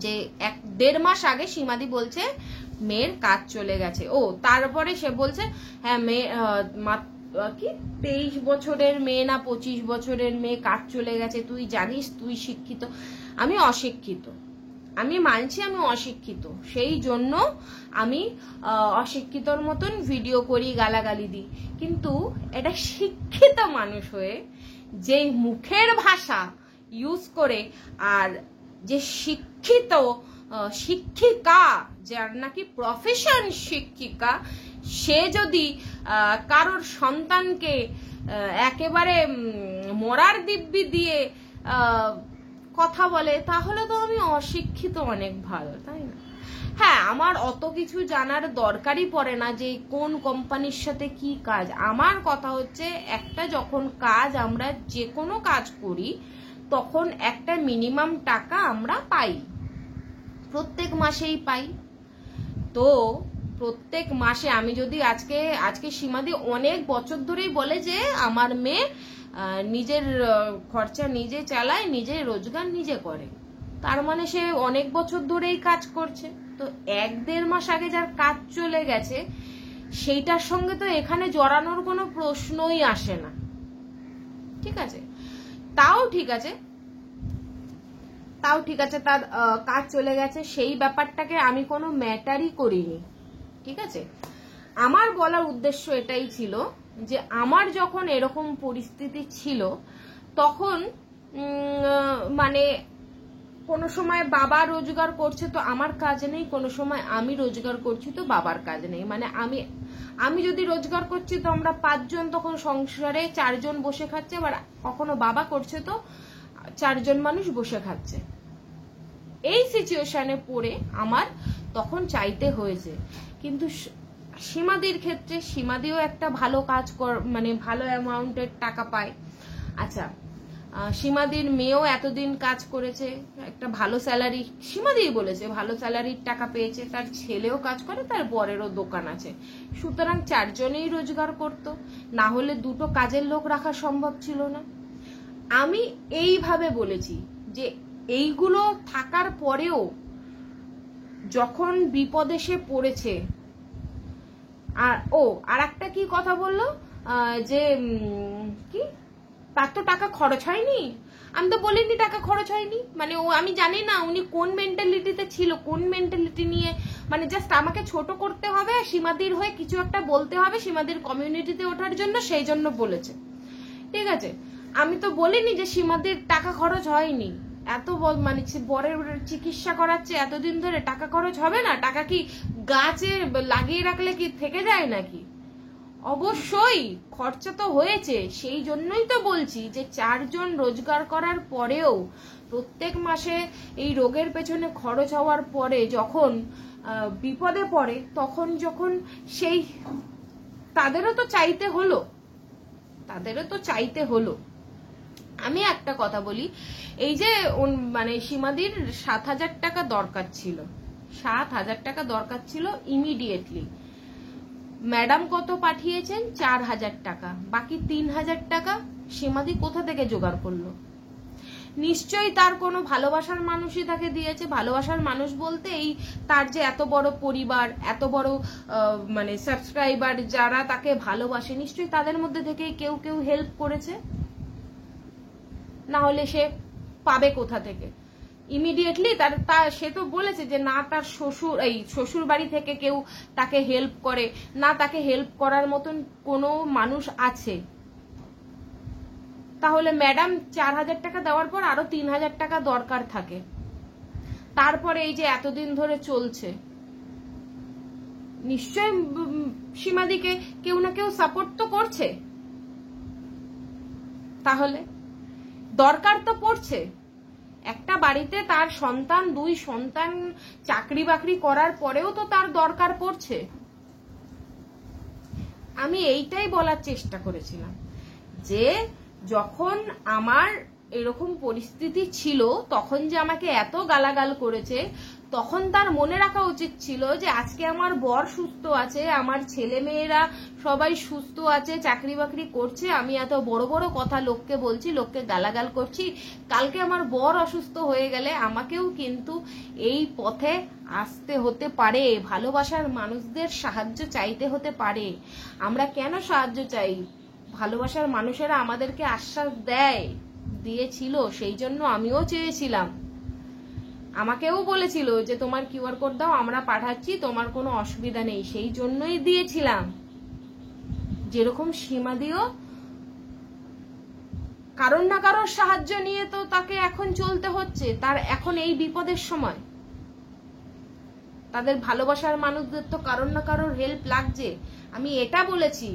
যে 1-1.5 মাস আগে সীমাদি বলছে মেয়ের কাজ চলে গেছে। ও তারপরে সে বলছে হ্যাঁ মেয়ে কি 23 বছরের মেয়ে না 25 বছরের মেয়ে কাজ চলে গেছে, তুই জানিস তুই শিক্ষিত। আমি অশিক্ষিত, আমি মানছি আমি অশিক্ষিত, সেই জন্য আমি অশিক্ষিতর মতন ভিডিও করি, গালাগালি দিই। কিন্তু এটা শিক্ষিত মানুষ হয়ে যে মুখের ভাষা ইউজ করে, আর যে শিক্ষিত শিক্ষিকা, যার নাকি প্রফেশন শিক্ষিকা, সে যদি কারোর সন্তানকে একেবারে মরার দিব্যি দিয়ে কথা বলে, তাহলে তো আমি অশিক্ষিত অনেক ভালো, তাই না? হ্যাঁ, আমার অত কিছু জানার দরকারই পড়ে না যে কোন কোম্পানির সাথে কি কাজ। আমার কথা হচ্ছে, একটা যখন কাজ, আমরা যে কোনো কাজ করি তখন একটা মিনিমাম টাকা আমরা পাই, প্রত্যেক মাসেই পাই। তো প্রত্যেক মাসে আমি যদি আজকে সীমাদি অনেক বছর ধরেই বলে যে আমার মেয়ে নিজের খরচা নিজে চালায়, নিজে রোজগার নিজে করে, তার মানে সে অনেক বছর ধরেই কাজ করছে। তো 1-1.5 মাস আগে যার কাজ চলে গেছে সেইটার সঙ্গে তো এখানে জড়ানোর কোনো প্রশ্নই আসে না, ঠিক আছে? তাও ঠিক আছে, তার কাজ চলে গেছে, সেই ব্যাপারটাকে আমি কোনো ম্যাটারই করিনি, ঠিক আছে? আমার বলার উদ্দেশ্য এটাই ছিল যে আমার যখন এরকম পরিস্থিতি ছিল তখন মানে কোনো সময় বাবা রোজগার করছে তো আমার কাজ নেই, কোনো সময় আমি রোজগার করছি তো বাবার কাজ নেই। মানে আমি যদি রোজগার করছি তো আমরা 5 জন তখন সংসারে 4 জন বসে খাচ্ছে, আবার কখনো বাবা করছে তো 4 জন মানুষ বসে খাচ্ছে। এই সিচুয়েশনে পড়ে আমার তখন চাইতে হয়েছে। কিন্তু সীমাদির ক্ষেত্রে, সীমাদিও একটা ভালো কাজ মানে ভালো অ্যামাউন্টের টাকা পায়। আচ্ছা, সীমাদির মেয়েও এতদিন কাজ করেছে, একটা ভালো স্যালারি, সীমাদিই বলেছে ভালো স্যালারির টাকা পেয়েছে, তার ছেলেও কাজ করে, তার বরেরও দোকান আছে, সুতরাং 4 জনেই রোজগার করতো, না হলে 2টো কাজের লোক রাখা সম্ভব ছিল না। আমি এইভাবে বলেছি যে এইগুলো থাকার পরেও যখন বিপদে সে পড়েছে, আর একটা কি কথা বললো যে কি তার তো টাকা খরচ হয়নি। আমি তো বলিনি টাকা খরচ হয়নি, মানে আমি জানি না উনি কোন মেন্টালিটিতে ছিল, কোন মেন্টালিটি নিয়ে, মানে জাস্ট আমাকে ছোট করতে হবে, সীমাদির হয়ে কিছু একটা বলতে হবে সীমাদির কমিউনিটিতে ওঠার জন্য, সেই জন্য বলেছে, ঠিক আছে? আমি তো বলিনি যে সীমাদির টাকা খরচ হয়নি, এত মানে বরের চিকিৎসা করাচ্ছে এতদিন ধরে, টাকা খরচ হবে না? টাকা কি গাছে লাগিয়ে রাখলে কি থেকে যায় নাকি? অবশ্যই খরচা তো হয়েছে, সেই জন্যই তো বলছি যে 4 জন রোজগার করার পরেও প্রত্যেক মাসে এই রোগের পেছনে খরচ হওয়ার পরে যখন বিপদে পড়ে, তখন যখন সেই তাদেরও তো চাইতে হলো। আমি একটা কথা বলি, এই যে মানে সীমাদির 7,000 টাকা দরকার ছিল, 7,000 টাকা দরকার ছিল ইমিডিয়েটলি। ম্যাডাম কত পাঠিয়েছেন? 4,000 টাকা। বাকি 3,000 টাকা সীমাদি কোথা থেকে জোগাড় করলো? নিশ্চয়ই তার কোনো ভালোবাসার মানুষই তাকে দিয়েছে। ভালোবাসার মানুষ বলতে এই তার যে এত বড় পরিবার, এত বড় মানে সাবস্ক্রাইবার যারা তাকে ভালোবাসে, নিশ্চয়ই তাদের মধ্যে থেকে কেউ হেল্প করেছে, না হলে সে পাবে কোথা থেকে? ইমিডিয়েটলি সে তো বলেছে যে না তার শ্বশুর বাড়ি থেকে কেউ তাকে হেল্প করে, না তাকে হেল্প করার মতন কোনো মানুষ আছে। তাহলে ম্যাডাম 4,000 টাকা দেওয়ার পর আরো 3,000 টাকা দরকার থাকে, তারপরে এই যে এতদিন ধরে চলছে, নিশ্চয় সীমাদিকে কেউ না কেউ সাপোর্ট তো করছে, তাহলে দরকার তো পড়ছে। একটা বাড়িতে তার সন্তান, 2 সন্তান চাকরি বাকরি করার পরেও তো তার দরকার পড়ছে। আমি এইটাই বলার চেষ্টা করেছিলাম যে যখন আমার এরকম পরিস্থিতি ছিল, তখন যে আমাকে এত গালাগাল করেছে, তখন তার মনে রাখা উচিত ছিল যে আজকে আমার বর সুস্থ আছে, আমার ছেলে মেয়েরা সবাই সুস্থ আছে, চাকরি বাকরি করছে, আমি এত বড় বড় কথা লোককে বলছি, লোককে গালাগাল করছি, কালকে আমার বর অসুস্থ হয়ে গেলে আমাকেও কিন্তু এই পথে আসতে হতে পারে, ভালোবাসার মানুষদের সাহায্য চাইতে হতে পারে। আমরা কেন সাহায্য চাই? ভালোবাসার মানুষেরা আমাদেরকে আশ্বাস দিয়েছিল, সেই জন্য আমিও চেয়েছিলাম। আমাকেও বলেছিল যে তোমার কিউআর কোড দাও, আমরা পাঠাচ্ছি, তোমার কোনো অসুবিধা নেই, সেই জন্যই দিয়েছিলাম। যেরকম সীমাদিও কারণ না কারোর সাহায্য নিয়ে তো তাকে এখন চলতে হচ্ছে, তার এখন এই বিপদের সময় তাদের ভালোবাসার মানুষদের তো কারণ না কারোর হেল্প লাগছে। আমি এটা বলেছি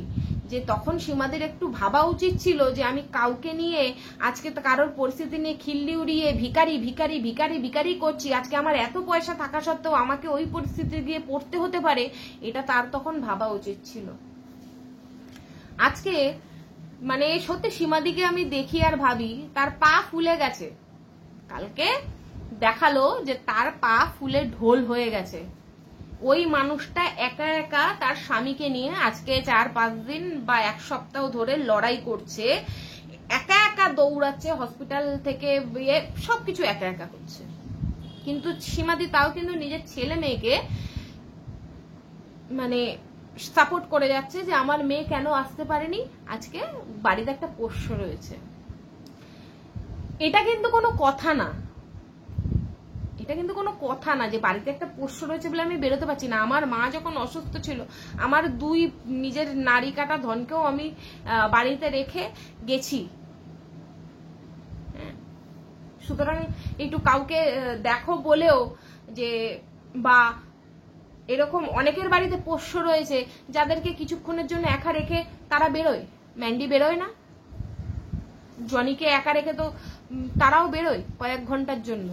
যে তখন সীমাদের একটু ভাবা উচিত ছিল যে আমি কাউকে নিয়ে আজকে তো কারোর পরিস্থিতি নিয়ে খিল্লি উড়িয়ে ভিখারি ভিখারি ভিখারি ভিখারি করছি, আজকে আমার এত পয়সা থাকা সত্ত্বেও আমাকে ওই পরিস্থিতি গিয়ে পড়তে হতে পারে, এটা তার তখন ভাবা উচিত ছিল। আজকে মানে সত্যি সীমাদিকে আমি দেখি আর ভাবি তার পা ফুলে গেছে। কালকে দেখালো যে তার পা ফুলে ঢোল হয়ে গেছে। ওই মানুষটা একা একা তার স্বামীকে নিয়ে আজকে 4-5 দিন বা 1 সপ্তাহ ধরে লড়াই করছে, একা একা দৌড়াচ্ছে হসপিটাল থেকে, সবকিছু একা একা করছে। কিন্তু সীমাদি তাও কিন্তু নিজের ছেলে মেয়েকে মানে সাপোর্ট করে যাচ্ছে যে আমার মেয়ে কেন আসতে পারেনি, আজকে বাড়িতে একটা পোষ্য রয়েছে। এটা কিন্তু কোনো কথা না, এটা কিন্তু কোনো কথা না যে বাড়িতে একটা পোষ্য রয়েছে বলে আমি বেরোতে পারছি না। আমার মা যখন অসুস্থ ছিল, আমার 2 নিজের নাড়ি কাটা ধনকেও আমি বাড়িতে রেখে গেছি। সুতরাং একটু কাউকে দেখো বলেও যে, বা এরকম অনেকের বাড়িতে পোষ্য রয়েছে যাদেরকে কিছুক্ষণের জন্য একা রেখে তারা বেরোয়। ম্যান্ডি বেরোয় না, জনিকে একা রেখে তো তারাও বেরোয় কয়েক ঘন্টার জন্য।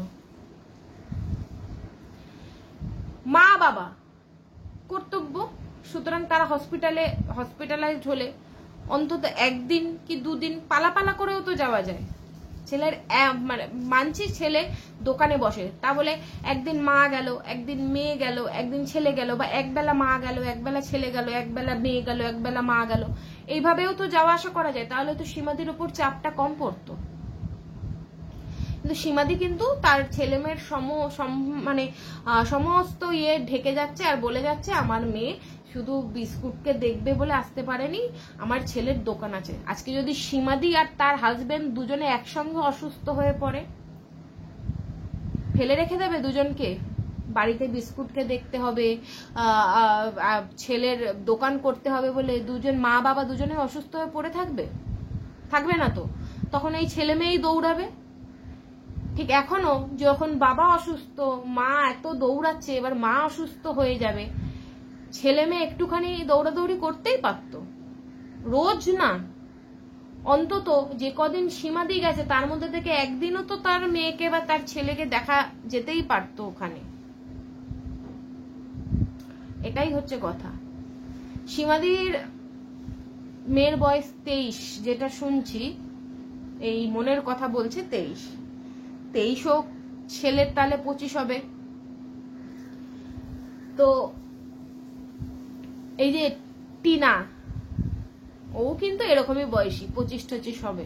মা বাবা কর্তব্য, সুতরাং তারা হসপিটালাইজড হলে অন্তত 1 দিন কি 2 দিন পালাপালা করেও তো যাওয়া যায়। ছেলের মানে মানছি ছেলে দোকানে বসে, তা বলে একদিন মা গেল, একদিন মেয়ে গেল, একদিন ছেলে গেল, বা একবেলা মা গেল, একবেলা ছেলে গেল, একবেলা মেয়ে গেল, একবেলা মা গেল, এইভাবেও তো যাওয়া আসা করা যায়। তাহলে তো সীমাদির উপর চাপটা কম পড়তো। কিন্তু সীমাদি কিন্তু তার ছেলে মেয়ের মানে সমস্ত ঢেকে যাচ্ছে আর বলে যাচ্ছে আমার মেয়ে শুধু বিস্কুটকে দেখবে বলে আসতে পারেনি, আমার ছেলের দোকান আছে। আজকে যদি সীমাদি আর তার হাজবেন্ড দুজনে একসঙ্গে অসুস্থ হয়ে পড়ে, ফেলে রেখে দেবে দুজনকে? বাড়িতে বিস্কুটকে দেখতে হবে, ছেলের দোকান করতে হবে বলে দুজন মা বাবা দুজনে অসুস্থ হয়ে পড়ে থাকবে? থাকবে না তো। তখন এই ছেলে মেয়েই দৌড়াবে। ঠিক এখনো যখন বাবা অসুস্থ, মা এত দৌড়াচ্ছে, এবার মা অসুস্থ হয়ে যাবে, ছেলে মেয়ে একটুখানি দৌড়াদৌড়ি করতেই পারতো। রোজ না, অন্তত যে কদিন সীমাদি গেছে তার মধ্যে থেকে একদিনও তো তার মেয়েকে বা তার ছেলেকে দেখা যেতেই পারতো ওখানে। এটাই হচ্ছে কথা। সীমাদির মেয়ের বয়স 23, যেটা শুনছি, এই মনের কথা বলছে 23 হোক, ছেলের তাহলে 25 হবে। তো এই যে টিনা, ও কিন্তু এরকমই বয়সী, 25-25 হবে।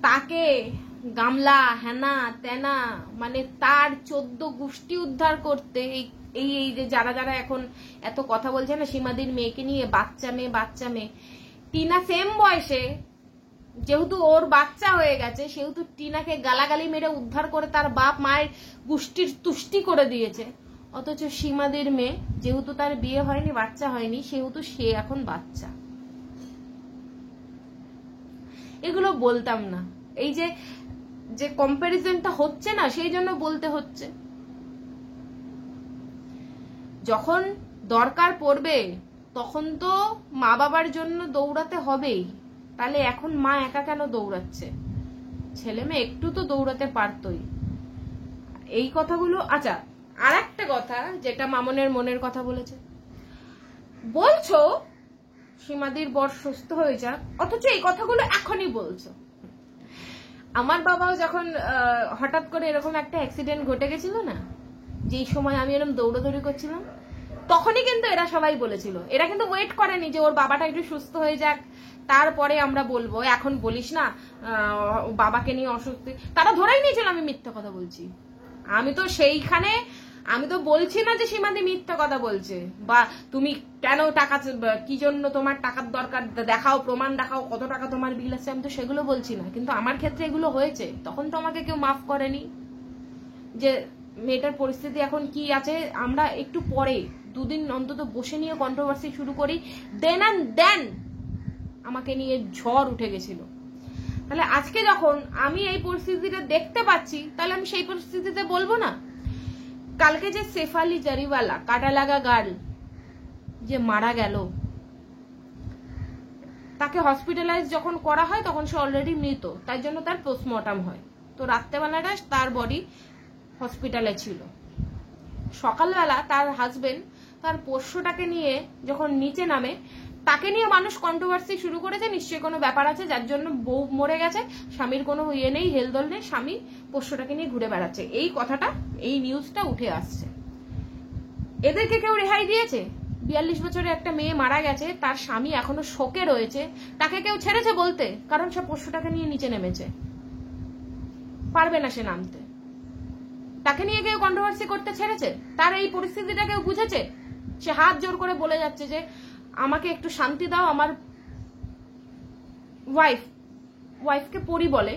তাকে গামলা হেনা তেনা মানে তার 14 গোষ্ঠী উদ্ধার করতে এই যে যারা যারা এখন এত কথা বলছে না সীমাদির মেয়েকে নিয়ে, বাচ্চা মেয়ে, টিনা সেম বয়সে, যেহেতু ওর বাচ্চা হয়ে গেছে সেহেতু টিনাকে গালাগালি মেরে উদ্ধার করে তার বাপ মায়ের গোষ্ঠীর তুষ্টি করে দিয়েছে। অথচ সীমাদির মেয়ে, যেহেতু তার বিয়ে হয়নি, বাচ্চা হয়নি, সেহেতু সে এখন বাচ্চা। এগুলো বলতাম না, এই যে কম্প্যারিজনটা হচ্ছে না, সেই জন্য বলতে হচ্ছে। যখন দরকার পড়বে তখন তো মা বাবার জন্য দৌড়াতে হবেই। তাহলে এখন মা একা কেন দৌড়াচ্ছে? ছেলে মেয়ে একটু তো দৌড়াতে পারতই। এই কথাগুলো, আচ্ছা আর একটা কথা যেটা মামনের মনের কথা বলছো সীমাদির বর সুস্থ হয়ে যাক, অথচ এই কথাগুলো এখনই বলছো। আমার বাবাও যখন হঠাৎ করে এরকম একটা অ্যাক্সিডেন্ট ঘটে গেছিল না, যেই সময় আমি এরকম দৌড়াদৌড়ি করছিলাম, তখনই কিন্তু এরা সবাই বলেছিল, এরা কিন্তু ওয়েট করেনি যে ওর বাবাটা একটু সুস্থ হয়ে যাক তারপরে আমরা বলবো, এখন বলিস না বাবাকে নিয়ে অসুস্থ। তারা ধরেই নিয়েছিল আমি মিথ্যা কথা বলছি। আমি তো বলছি না যে সীমাদি মিথ্যা কথা বলছে, বা তুমি কেন টাকা, কি জন্য তোমার টাকার দরকার, দেখাও প্রমাণ, দেখাও কত টাকা তোমার বিল আছে, আমি তো সেগুলো বলছি না। কিন্তু আমার ক্ষেত্রে এগুলো হয়েছে, তখন তো আমাকে কেউ মাফ করেনি। যে মেয়েটার পরিস্থিতি এখন কি আছে, আমরা একটু পরে 2 দিন অন্তত বসে নিয়ে কন্ট্রোভার্সি শুরু করি, দেন আমাকে নিয়ে ঝড় উঠে গেছিল। তাহলে আজকে যখন আমি এই পরিস্থিতিটা দেখতে পাচ্ছি, তাহলে আমি সেই পরিস্থিতিতে বলবো না? কালকে যে শেফালি জারিওয়ালা কাটা লাগা গার্ল যে মারা গেল, তাকে হসপিটালাইজ যখন করা হয় তখন সে অলরেডি মৃত, তাই জন্য তার পোস্টমর্টম হয়। তো রাত্রেবেলাটা তার বডি হসপিটালে ছিল। সকালবেলা তার হাজবেন্ড তার পোষ্যটাকে নিয়ে যখন নিচে নামে, তাকে নিয়ে মানুষ কন্ট্রোভার্সি শুরু করেছে, নিশ্চয়ই কোনো ব্যাপার আছে যার জন্য বউ মরে গেছে, স্বামীর কোনো ইয়ে নেই, হেলদোল নেই, স্বামী পোষ্যটাকে নিয়ে ঘুরে বেড়াচ্ছে, এই কথাটা, এই নিউজটা উঠে আসছে। এদেরকে কেউ রেহাই দিয়েছে? 42 বছরের একটা মেয়ে মারা গেছে, তার স্বামী এখনো শোকে রয়েছে, তাকে কেউ ছেড়েছে বলতে? কারণ সে পোষ্যটাকে নিয়ে নিচে নেমেছে, পারবে না সে নামতে। তাকে নিয়ে কেউ কন্ট্রোভার্সি করতে ছেড়েছে? তার এই পরিস্থিতিটা কেউ বুঝেছে? সে হাত জোর করে বলে যাচ্ছে যে আমাকে একটু শান্তি দাও, আমার ওয়াইফকে পরি বলে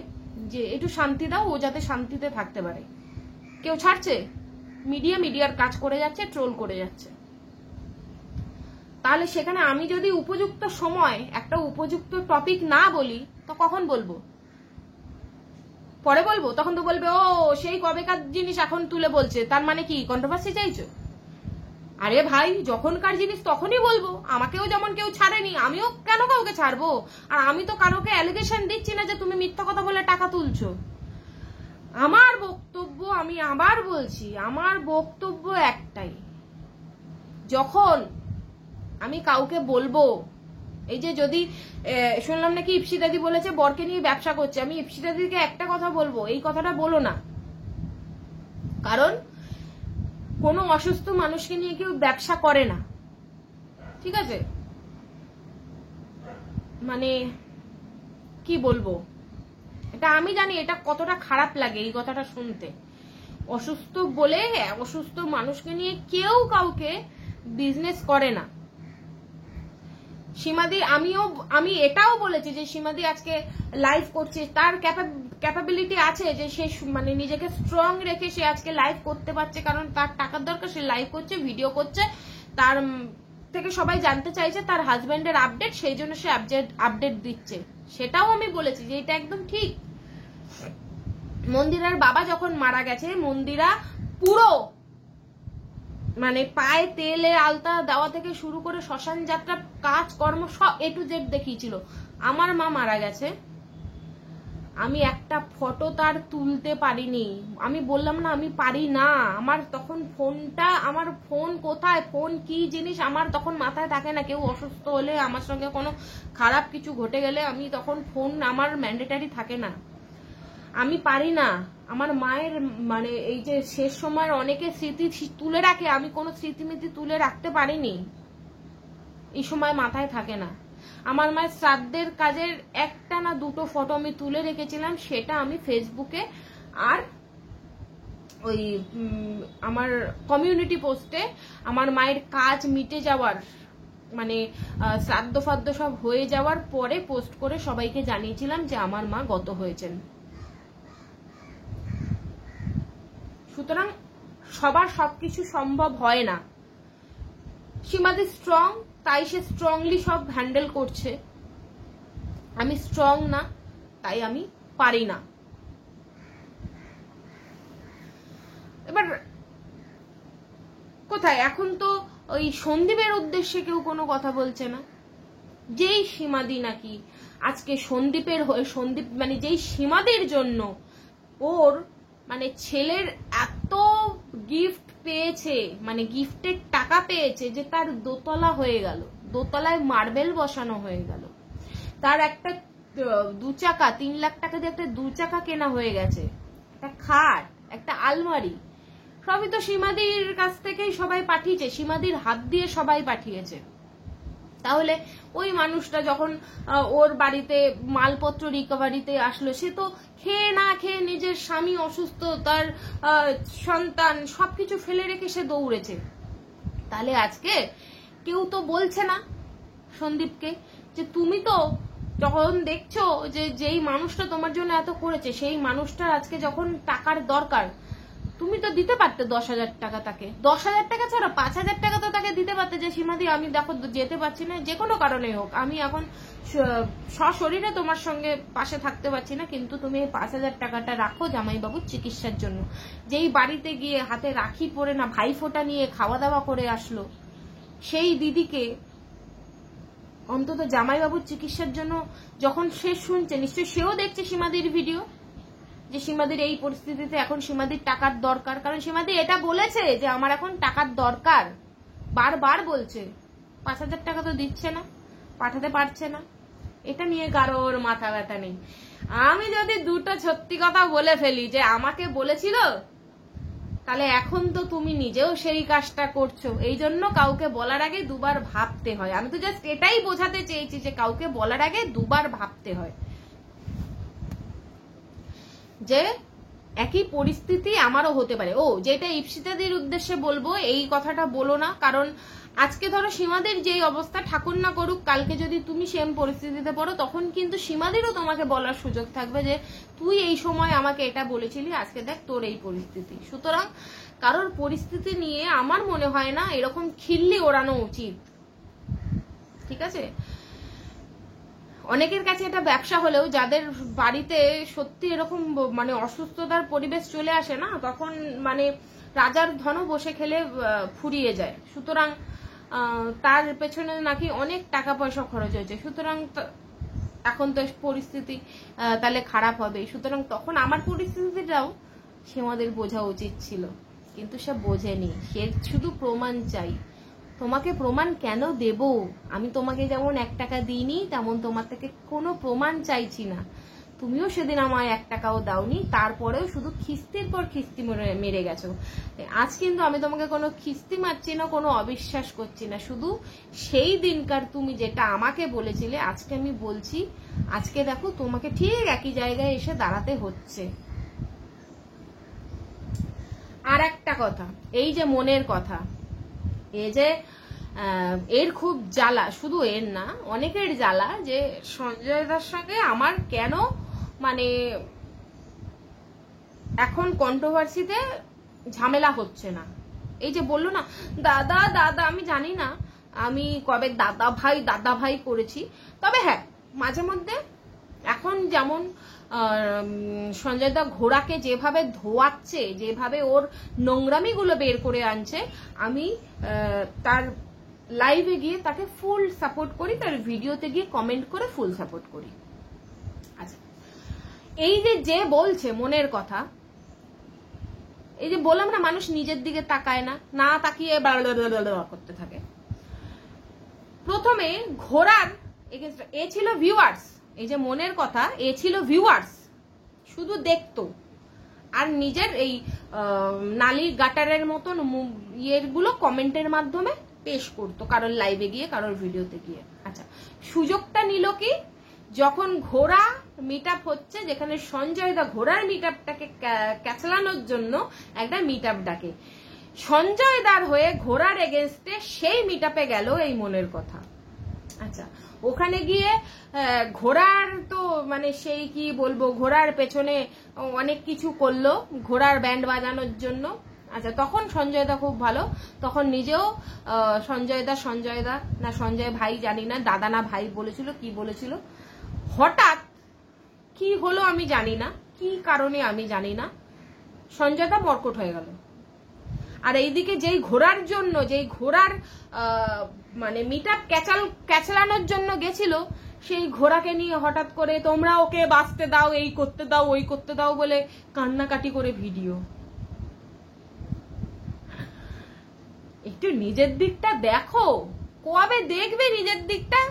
যে একটু শান্তি দাও, ও যাতে শান্তিতে থাকতে পারে। কেউ ছাড়ছে? মিডিয়ার কাজ করে যাচ্ছে, ট্রোল করে যাচ্ছে। তাহলে সেখানে আমি যদি উপযুক্ত সময় একটা উপযুক্ত টপিক না বলি, তো কখন বলবো? পরে বলবো? তখন তো বলবে ও সেই কবেকার জিনিস এখন তুলে বলছে, তার মানে কি কন্ট্রোভার্সি চাইছো? আরে ভাই, যখনকার জিনিস তখনই বলবো। আমাকেও যেমন কেউ ছাড়েনি, আমিও কেন কাউকে ছাড়বো? আর আমি তো কারোকে অ্যালিগেশন দিচ্ছি না যে তুমি মিথ্যা কথা বলে টাকা তুলছো। আমার বক্তব্য, আমি আবার বলছি, আমার বক্তব্য একটাই, যখন আমি কাউকে বলবো, এই যে যদি শুনলাম নাকি ইপসিদাদি বলেছে বরকে নিয়ে ব্যবসা করছে, আমি ইপসিদাদিকে একটা কথা বলবো, এই কথাটা বলো না। কারণ কোনো অসুস্থ মানুষকে নিয়ে কেউ ব্যবসা করে না, ঠিক আছে? মানে কি বলবো, এটা আমি জানি এটা কতটা খারাপ লাগে এই কথাটা শুনতে। অসুস্থ বলে অসুস্থ মানুষকে নিয়ে কেউ কাউকে বিজনেস করে না। সীমাদি, আমি এটাও বলেছি যে সীমাদি আজকে লাইভ করছে, তার ক্যাপাবিলিটি আছে যে সে মানে নিজেকে স্ট্রং রেখে সে আজকে লাইভ করতে পারছে, কারণ তার টাকার দরকার, সে লাইভ করছে, ভিডিও করছে, তার থেকে সবাই জানতে চাইছে তার হাজবেন্ডের আপডেট, সেই জন্য সে আপডেট দিচ্ছে। সেটাও আমি বলেছি যে এটা একদম ঠিক। মন্দিরার বাবা যখন মারা গেছে, মন্দিরা পুরো মানে পায়ে তেলে আলতা দেওয়া থেকে শুরু করে শ্মশান যাত্রা কাজকর্ম সব A to Z দেখিয়েছিল। আমার মা মারা গেছে, আমি একটা ফটো তার তুলতে পারিনি। আমি বললাম না আমি পারি না, আমার তখন ফোনটা, আমার ফোন কোথায়, ফোন কি জিনিস আমার তখন মাথায় থাকে না। কেউ অসুস্থ হলে, আমার সঙ্গে কোনো খারাপ কিছু ঘটে গেলে আমি তখন ফোন আমার ম্যান্ডেটারি থাকে না, আমি পারি না। আমার মায়ের মানে এই যে শেষ সময়ের অনেকে স্মৃতি তুলে রাখে, আমি কোনো স্মৃতিমিতি তুলে রাখতে পারিনি, এই সময় মাথায় থাকে না। আমার মায়ের শ্রাদ্ধের কাজের একটা না দুটো ফটো আমি তুলে রেখেছিলাম, সেটা আমি ফেসবুকে আর ওই আমার কমিউনিটি পোস্টে আমার মায়ের কাজ মিটে যাওয়ার মানে শ্রাদ্ধ ফাদ্য সব হয়ে যাওয়ার পরে পোস্ট করে সবাইকে জানিয়েছিলাম যে আমার মা গত হয়েছেন। সুতরাং সবার সবকিছু সম্ভব হয় না। সীমাদি স্ট্রং, তাই সে স্ট্রংলি সব হ্যান্ডেল করছে। আমি স্ট্রং না, তাই আমি পারি না। এবার কোথায়, এখন তো ওই সন্দীপের উদ্দেশ্যে কেউ কোনো কথা বলছে না। যেই সীমাদি নাকি আজকে সন্দীপের হয়ে, সন্দীপ মানে যেই সীমাদির জন্য ওর মানে ছেলের এত গিফট পেয়েছে, মানে গিফটের টাকা পেয়েছে যে তার দোতলা হয়ে গেল, দোতলায় মার্বেল বসানো হয়ে গেল, তার একটা 2 চাকা 3 লাখ টাকা দিয়ে একটা 2 চাকা কেনা হয়ে গেছে, একটা খাট, একটা আলমারি, সবই তো সীমাদির কাছ থেকেই সবাই পাঠিয়েছে, সীমাদির হাত দিয়ে সবাই পাঠিয়েছে। তাহলে ওই মানুষটা যখন ওর বাড়িতে মালপত্র রিকভারিতে আসলো, সে তো খেয়ে না খেয়ে নিজের স্বামী অসুস্থ, তার সন্তান সবকিছু ফেলে রেখে সে দৌড়েছে। তাহলে আজকে কেউ তো বলছে না সন্দীপকে যে তুমি তো যখন দেখছো যে যেই মানুষটা তোমার জন্য এত করেছে, সেই মানুষটার আজকে যখন টাকার দরকার, তুমি তো দিতে পারতে 10,000 টাকা, তাকে 10,000 টাকা ছাড়া 5,000 টাকা তো তাকে দিতে পারতে, যে সীমাদি আমি দেখো যেতে পারছি না, যে কোনো কারণে হোক, আমি এখন সশরীরে তোমার সঙ্গে পাশে থাকতে পারছি না, কিন্তু তুমি এই 5,000 টাকাটা রাখো জামাইবাবুর চিকিৎসার জন্য। যেই বাড়িতে গিয়ে হাতে রাখি পরে না ভাইফোঁটা নিয়ে খাওয়া দাওয়া করে আসলো, সেই দিদিকে অন্তত জামাইবাবুর চিকিৎসার জন্য যখন সে শুনছে, নিশ্চয়ই সেও দেখছে সীমাদির ভিডিও, যে সীমাদির এই পরিস্থিতিতে এখন সীমাদির টাকার দরকার। কারণ সীমাদি এটা বলেছে যে আমার এখন টাকার দরকার, বারবার বলছে। 5,000 টাকা তো দিচ্ছে না, পাঠাতে পারছে না, এটা নিয়ে কারোর মাথা ব্যথা নেই। আমি যদি দুটো সত্যি কথা বলে ফেলি যে আমাকে বলেছিল, তাহলে এখন তো তুমি নিজেও সেই কাজটা করছো। এই জন্য কাউকে বলার আগে দুবার ভাবতে হয়। আমি তো জাস্ট এটাই বোঝাতে চেয়েছি যে কাউকে বলার আগে দুবার ভাবতে হয়, যে একই পরিস্থিতি আমারও হতে পারে। ও, যেটা ইপসিতাদির উদ্দেশ্যে বলবো, এই কথাটা বলো না। কারণ আজকে ধরো সীমাদের যেই অবস্থা, ঠাকুর না করুক, কালকে যদি তুমি সেম পরিস্থিতিতে পড়ো, তখন কিন্তু সীমাদেরও তোমাকে বলার সুযোগ থাকবে যে তুই এই সময় আমাকে এটা বলেছিলি, আজকে দেখ তোর এই পরিস্থিতি। সুতরাং কারোর পরিস্থিতি নিয়ে আমার মনে হয় না এরকম খিল্লি ওড়ানো উচিত, ঠিক আছে? অনেকের কাছে এটা ব্যবসা হলেও, যাদের বাড়িতে সত্যি এরকম মানে অসুস্থতার পরিবেশ চলে আসে না, তখন মানে রাজার ধনও বসে খেলে ফুরিয়ে যায়। সুতরাং তার পেছনে নাকি অনেক টাকা পয়সা খরচ হয়েছে। সুতরাং এখন তো পরিস্থিতি তাহলে খারাপ হবে। সুতরাং তখন আমার পরিস্থিতিটাও সীমাদের বোঝা উচিত ছিল, কিন্তু সে বোঝেনি। সে শুধু প্রমাণ চাই। তোমাকে প্রমাণ কেন দেব? আমি তোমাকে যেমন 1 টাকা দিইনি, তেমন তোমার থেকে কোনো প্রমাণ চাইছি না। তুমিও সেদিন আমায় 1 টাকাও দাওনি, তারপরেও শুধু খিস্তির পর খিস্তি মেরে গেছো। আজ কিন্তু আমি তোমাকে কোনো খিস্তি মারছি না, কোনো অবিশ্বাস করছি না। শুধু সেই দিনকার তুমি যেটা আমাকে বলেছিলে, আজকে আমি বলছি, আজকে দেখো তোমাকে ঠিক একই জায়গায় এসে দাঁড়াতে হচ্ছে। আর একটা কথা, এই যে মনের কথা, এই যে এর খুব জ্বালা, শুধু এর না, অনেকের জ্বালা, যে সঞ্জয় দার সঙ্গে আমার কেন মানে এখন কন্ট্রোভার্সিতে ঝামেলা হচ্ছে না। এই যে বললো না দাদা দাদা, আমি জানি না আমি কবে দাদা ভাই করেছি, তবে হ্যাঁ মাঝে মধ্যে এখন যেমন সঞ্জয় দা ঘোড়াকে যেভাবে ধোয়াচ্ছে, যেভাবে ওর নোংরামিগুলো বের করে আনছে, আমি তার লাইভে গিয়ে তাকে ফুল সাপোর্ট করি, তার ভিডিওতে গিয়ে কমেন্ট করে ফুল সাপোর্ট করি। আচ্ছা, এই যে বলছে মনের কথা, এই যে বললাম না মানুষ নিজের দিকে তাকায় না, না তাকিয়ে করতে থাকে। প্রথমে ঘোড়ার এ ছিল ভিউয়ার্স, এই যে মনের কথা, এ ছিল ভিউয়ার্স, শুধু দেখতো আর নিজের এই নালির গাটারের মতন ইয়েগুলো কমেন্টের মাধ্যমে পেশ করতো, কারোর লাইভে গিয়ে, কারোর ভিডিওতে গিয়ে। আচ্ছা, সুযোগটা নিল কি, যখন ঘোড়া মিট আপ হচ্ছে, যেখানে সঞ্জয় দা ঘোড়ার মিট আপটাকে ক্যাচলানোর জন্য একটা মিট আপ ডাকে, সঞ্জয় দার হয়ে ঘোড়ার এগেনস্টে সেই মিট আপে গেল এই মনের কথা। আচ্ছা, ওখানে গিয়ে ঘোড়ার তো মানে সেই কি বলবো, ঘোড়ার পেছনে অনেক কিছু করলো ঘোড়ার ব্যান্ড বাজানোর জন্য। আচ্ছা, তখন সঞ্জয় দা খুব ভালো, তখন নিজেও সঞ্জয় দা না সঞ্জয় ভাই জানি না, দাদা না ভাই বলেছিল, কি বলেছিল, হঠাৎ কি হলো আমি জানি না, কি কারণে আমি জানি না, সঞ্জয় দা মর্কট হয়ে গেল। আর এইদিকে যেই ঘোড়ার জন্য, যেই ঘোড়ার মানে মিট আপ ক্যাচলানোর জন্য গেছিল, সেই ঘোড়াকে নিয়ে হঠাৎ করে তোমরা ওকে বাঁচতে দাও, এই করতে দাও, ওই করতে দাও বলে কান্নাকাটি করে ভিডিও। একটু নিজের দিকটা দেখো, কবে দেখবে নিজের দিকটা?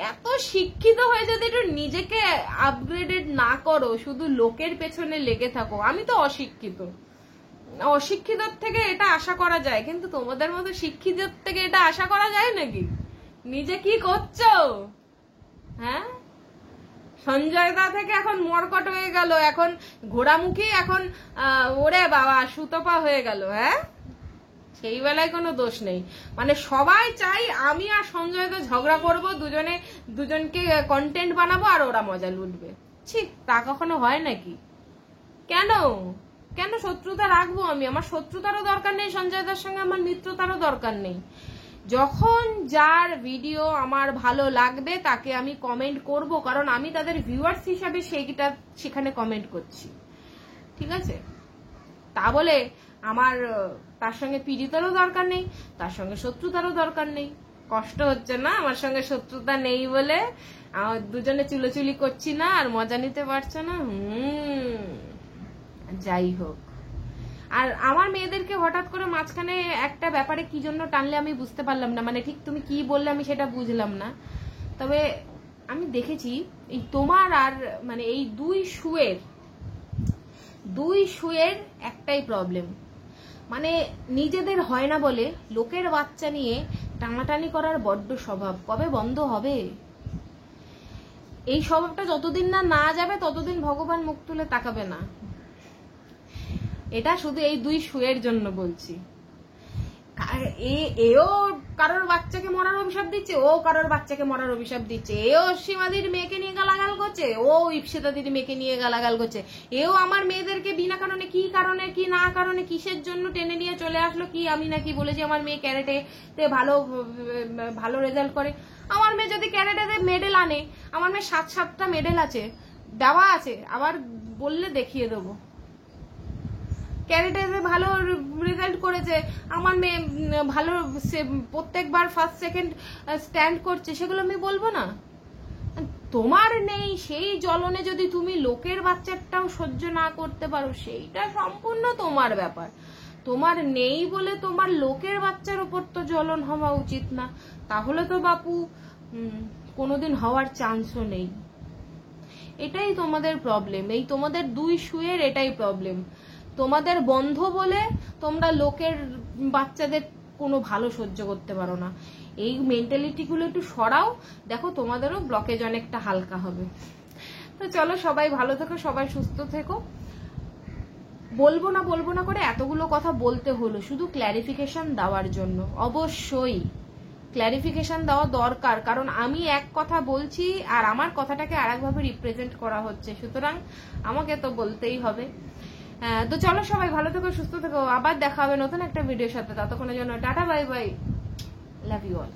এত শিক্ষিত হয়ে যদি একটু নিজেকে আপগ্রেডেড না করো, শুধু লোকের পেছনে লেগে থাকো। আমি তো অশিক্ষিতর থেকে এটা আশা করা যায়, কিন্তু তোমাদের মতো শিক্ষিতর থেকে এটা আশা করা যায় নাকি? নিজে কি করছো? হ্যাঁ, সঞ্জয় দা থেকে এখন মরকট হয়ে গেল, এখন ঘোড়ামুখী, এখন ওরে বাবা সুতপা হয়ে গেল। হ্যাঁ, সেই বেলায় কোনো দোষ নেই। মানে সবাই চাই আমি আর সঞ্জয় দা ঝগড়া করবো, দুজনকে কন্টেন্ট বানাবো আর ওরা মজা লুটবে। ঠিক তা কখনো হয় নাকি? কেন শত্রুতা রাখবো আমি? আমার শত্রুতারও দরকার নেই, সঞ্জয় দার সঙ্গে আমার মিত্রতারও দরকার নেই। যখন যার ভিডিও আমার ভালো লাগবে তাকে আমি কমেন্ট করব, কারণ আমি তাদের ভিউয়ার্স হিসাবে সেইটা সেখানে কমেন্ট করছি, ঠিক আছে? তা বলে আমার তার সঙ্গে পীড়িতারও দরকার নেই, তার সঙ্গে শত্রুতারও দরকার নেই। কষ্ট হচ্ছে না আমার সঙ্গে শত্রুতা নেই বলে? আমার দুজনে চুলোচুলি করছি না আর মজা নিতে পারছো না? যাই হোক, আর আমার মেয়েদেরকে হঠাৎ করে মাঝখানে একটা ব্যাপারে কি জন্য টানলে আমি বুঝতে পারলাম না, মানে ঠিক তুমি কি বললে আমি সেটা বুঝলাম না। তবে আমি দেখেছি এই তোমার আর মানে এই দুই শুয়ের একটাই প্রবলেম, মানে নিজেদের হয় না বলে লোকের বাচ্চা নিয়ে টানাটানি করার বড্ড স্বভাব। কবে বন্ধ হবে এই স্বভাবটা? যতদিন না যাবে ততদিন ভগবান মুখ তুলে তাকাবে না। এটা শুধু এই দুই শুয়ের জন্য বলছি। এও কারোর বাচ্চাকে মরার অভিশাপ দিচ্ছে, ও কারোর বাচ্চাকে মরার অভিশাপ দিচ্ছে। এও সীমাদির মেয়েকে নিয়ে গালাগাল করছে, ও ইপসিতাদির মেয়েকে নিয়ে গালাগাল করছে। এও আমার মেয়েদেরকে বিনা কারণে কি কারণে কি না কারণে কিসের জন্য টেনে নিয়ে চলে আসলো, কি আমি নাকি বলেছি আমার মেয়ে ক্যারেটেতে ভালো রেজাল্ট করে। আমার মেয়ে যদি ক্যারেটেতে মেডেল আনে, আমার মেয়ে 7টা মেডেল আছে, দেওয়া আছে, আবার বললে দেখিয়ে দেবো। ক্যারেটে ভালো রেজাল্ট করেছে, আমার মেয়ে ভালো প্রত্যেকবার ফার্স্ট সেকেন্ড স্ট্যান্ড করছে, সেগুলো আমি বলবো না? তোমার নেই সেই জ্বলনে যদি তুমি লোকের বাচ্চাটাও সহ্য না করতে পারো, সেইটা সম্পূর্ণ তোমার ব্যাপার। তোমার নেই বলে তোমার লোকের বাচ্চার উপর তো জ্বলন হওয়া উচিত না। তাহলে তো বাপু কোনোদিন হওয়ার চান্সও নেই। এটাই তোমাদের প্রবলেম, এই তোমাদের দুই শুয়ের এটাই প্রবলেম। তোমাদের বন্ধ বলে তোমরা লোকের বাচ্চাদের কোনো ভালো সহ্য করতে পারো না। এই মেন্টালিটি গুলো একটু সরাও, দেখো তোমাদেরও ব্লকেজ অনেকটা হালকা হবে। তো চলো, সবাই ভালো থেকো, সবাই সুস্থ থেকো। বলবো না করে এতগুলো কথা বলতে হলো শুধু ক্ল্যারিফিকেশন দেওয়ার জন্য। অবশ্যই ক্ল্যারিফিকেশন দেওয়া দরকার, কারণ আমি এক কথা বলছি আর আমার কথাটাকে আরেকভাবে রিপ্রেজেন্ট করা হচ্ছে, সুতরাং আমাকে তো বলতেই হবে। তো চলো, সবাই ভালো থেকো, সুস্থ থেকো, আবার দেখা হবে নতুন একটা ভিডিওর সাথে। ততক্ষণের জন্য tata, bye bye, love you all.